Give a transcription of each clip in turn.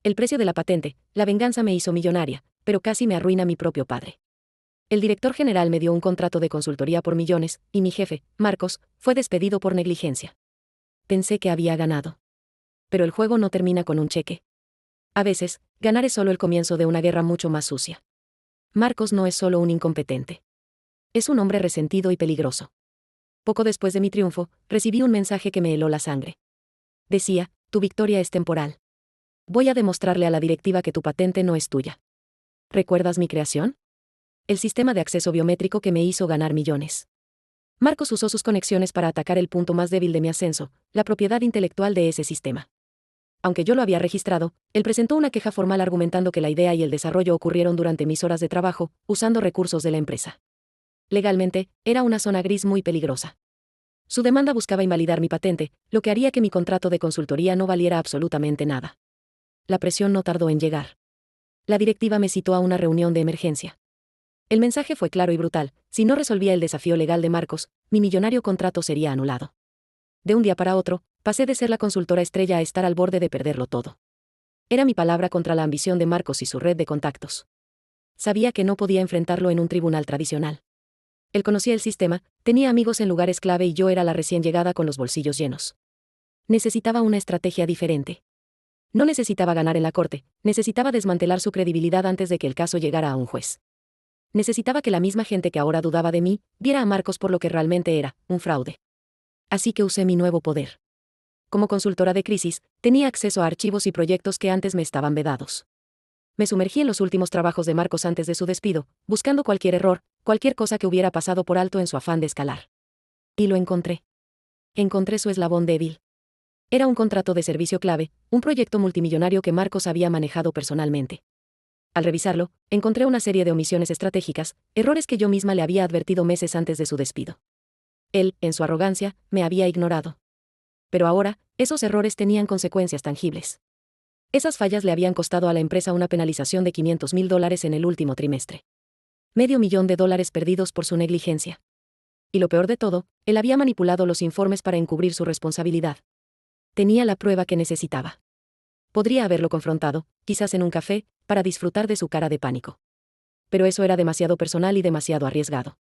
El precio de la patente, la venganza me hizo millonaria, pero casi me arruina mi propio padre. El director general me dio un contrato de consultoría por millones, y mi jefe, Marcos, fue despedido por negligencia. Pensé que había ganado. Pero el juego no termina con un cheque. A veces, ganar es solo el comienzo de una guerra mucho más sucia. Marcos no es solo un incompetente. Es un hombre resentido y peligroso. Poco después de mi triunfo, recibí un mensaje que me heló la sangre. Decía, tu victoria es temporal. Voy a demostrarle a la directiva que tu patente no es tuya. ¿Recuerdas mi creación? El sistema de acceso biométrico que me hizo ganar millones. Marcos usó sus conexiones para atacar el punto más débil de mi ascenso, la propiedad intelectual de ese sistema. Aunque yo lo había registrado, él presentó una queja formal argumentando que la idea y el desarrollo ocurrieron durante mis horas de trabajo, usando recursos de la empresa. Legalmente, era una zona gris muy peligrosa. Su demanda buscaba invalidar mi patente, lo que haría que mi contrato de consultoría no valiera absolutamente nada. La presión no tardó en llegar. La directiva me citó a una reunión de emergencia. El mensaje fue claro y brutal: si no resolvía el desafío legal de Marcos, mi millonario contrato sería anulado. De un día para otro, pasé de ser la consultora estrella a estar al borde de perderlo todo. Era mi palabra contra la ambición de Marcos y su red de contactos. Sabía que no podía enfrentarlo en un tribunal tradicional. Él conocía el sistema, tenía amigos en lugares clave y yo era la recién llegada con los bolsillos llenos. Necesitaba una estrategia diferente. No necesitaba ganar en la corte, necesitaba desmantelar su credibilidad antes de que el caso llegara a un juez. Necesitaba que la misma gente que ahora dudaba de mí, viera a Marcos por lo que realmente era, un fraude. Así que usé mi nuevo poder. Como consultora de crisis, tenía acceso a archivos y proyectos que antes me estaban vedados. Me sumergí en los últimos trabajos de Marcos antes de su despido, buscando cualquier error, cualquier cosa que hubiera pasado por alto en su afán de escalar. Y lo encontré. Encontré su eslabón débil. Era un contrato de servicio clave, un proyecto multimillonario que Marcos había manejado personalmente. Al revisarlo, encontré una serie de omisiones estratégicas, errores que yo misma le había advertido meses antes de su despido. Él, en su arrogancia, me había ignorado. Pero ahora, esos errores tenían consecuencias tangibles. Esas fallas le habían costado a la empresa una penalización de $500,000 en el último trimestre. $500,000 perdidos por su negligencia. Y lo peor de todo, él había manipulado los informes para encubrir su responsabilidad. Tenía la prueba que necesitaba. Podría haberlo confrontado, quizás en un café, para disfrutar de su cara de pánico. Pero eso era demasiado personal y demasiado arriesgado.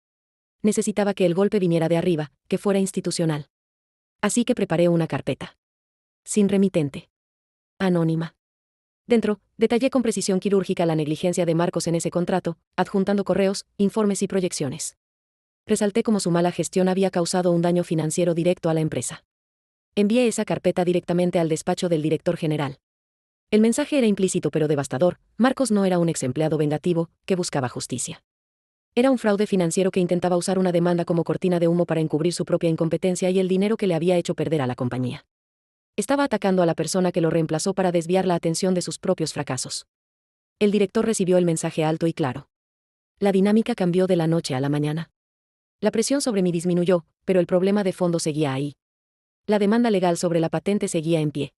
Necesitaba que el golpe viniera de arriba, que fuera institucional. Así que preparé una carpeta. Sin remitente. Anónima. Dentro, detallé con precisión quirúrgica la negligencia de Marcos en ese contrato, adjuntando correos, informes y proyecciones. Resalté cómo su mala gestión había causado un daño financiero directo a la empresa. Envié esa carpeta directamente al despacho del director general. El mensaje era implícito pero devastador: Marcos no era un ex empleado vengativo, que buscaba justicia. Era un fraude financiero que intentaba usar una demanda como cortina de humo para encubrir su propia incompetencia y el dinero que le había hecho perder a la compañía. Estaba atacando a la persona que lo reemplazó para desviar la atención de sus propios fracasos. El director recibió el mensaje alto y claro. La dinámica cambió de la noche a la mañana. La presión sobre mí disminuyó, pero el problema de fondo seguía ahí. La demanda legal sobre la patente seguía en pie.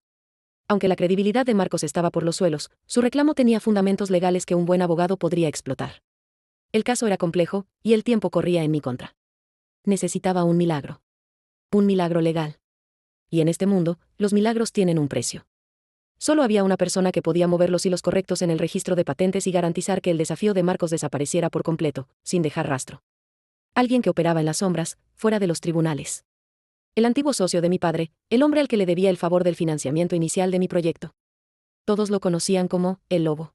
Aunque la credibilidad de Marcos estaba por los suelos, su reclamo tenía fundamentos legales que un buen abogado podría explotar. El caso era complejo, y el tiempo corría en mi contra. Necesitaba un milagro. Un milagro legal. Y en este mundo, los milagros tienen un precio. Solo había una persona que podía mover los hilos correctos en el registro de patentes y garantizar que el desafío de Marcos desapareciera por completo, sin dejar rastro. Alguien que operaba en las sombras, fuera de los tribunales. El antiguo socio de mi padre, el hombre al que le debía el favor del financiamiento inicial de mi proyecto. Todos lo conocían como el Lobo.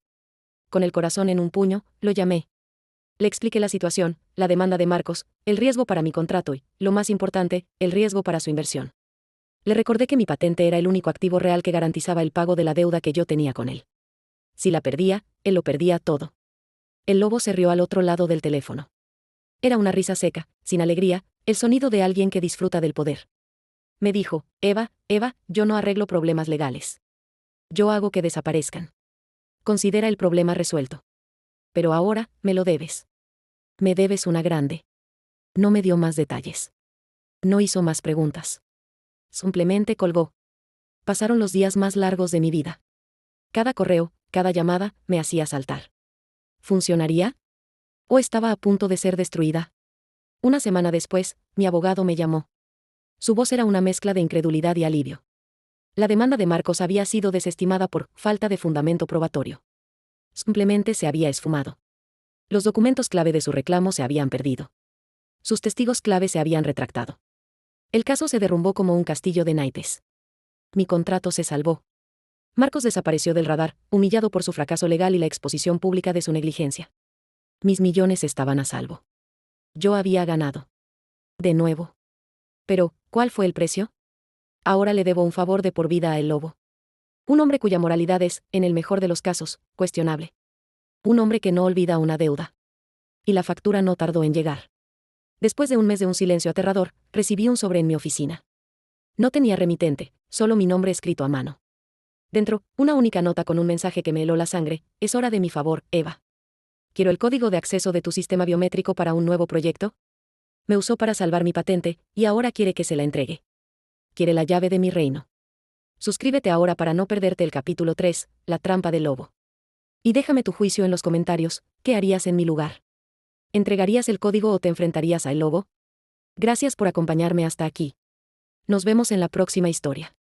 Con el corazón en un puño, lo llamé. Le expliqué la situación, la demanda de Marcos, el riesgo para mi contrato y, lo más importante, el riesgo para su inversión. Le recordé que mi patente era el único activo real que garantizaba el pago de la deuda que yo tenía con él. Si la perdía, él lo perdía todo. El Lobo se rió al otro lado del teléfono. Era una risa seca, sin alegría, el sonido de alguien que disfruta del poder. Me dijo: Eva, yo no arreglo problemas legales. Yo hago que desaparezcan. Considera el problema resuelto. Pero ahora, me lo debes. Me debes una grande. No me dio más detalles. No hizo más preguntas. Simplemente colgó. Pasaron los días más largos de mi vida. Cada correo, cada llamada, me hacía saltar. ¿Funcionaría? ¿O estaba a punto de ser destruida? Una semana después, mi abogado me llamó. Su voz era una mezcla de incredulidad y alivio. La demanda de Marcos había sido desestimada por falta de fundamento probatorio. Simplemente se había esfumado. Los documentos clave de su reclamo se habían perdido. Sus testigos clave se habían retractado. El caso se derrumbó como un castillo de naipes. Mi contrato se salvó. Marcos desapareció del radar, humillado por su fracaso legal y la exposición pública de su negligencia. Mis millones estaban a salvo. Yo había ganado. De nuevo. Pero, ¿cuál fue el precio? Ahora le debo un favor de por vida a El Lobo. Un hombre cuya moralidad es, en el mejor de los casos, cuestionable. Un hombre que no olvida una deuda. Y la factura no tardó en llegar. Después de un mes de un silencio aterrador, recibí un sobre en mi oficina. No tenía remitente, solo mi nombre escrito a mano. Dentro, una única nota con un mensaje que me heló la sangre: es hora de mi favor, Eva. Quiero el código de acceso de tu sistema biométrico para un nuevo proyecto. Me usó para salvar mi patente, y ahora quiere que se la entregue. Quiere la llave de mi reino. Suscríbete ahora para no perderte el capítulo 3, La trampa del lobo. Y déjame tu juicio en los comentarios: ¿qué harías en mi lugar? ¿Entregarías el código o te enfrentarías al lobo? Gracias por acompañarme hasta aquí. Nos vemos en la próxima historia.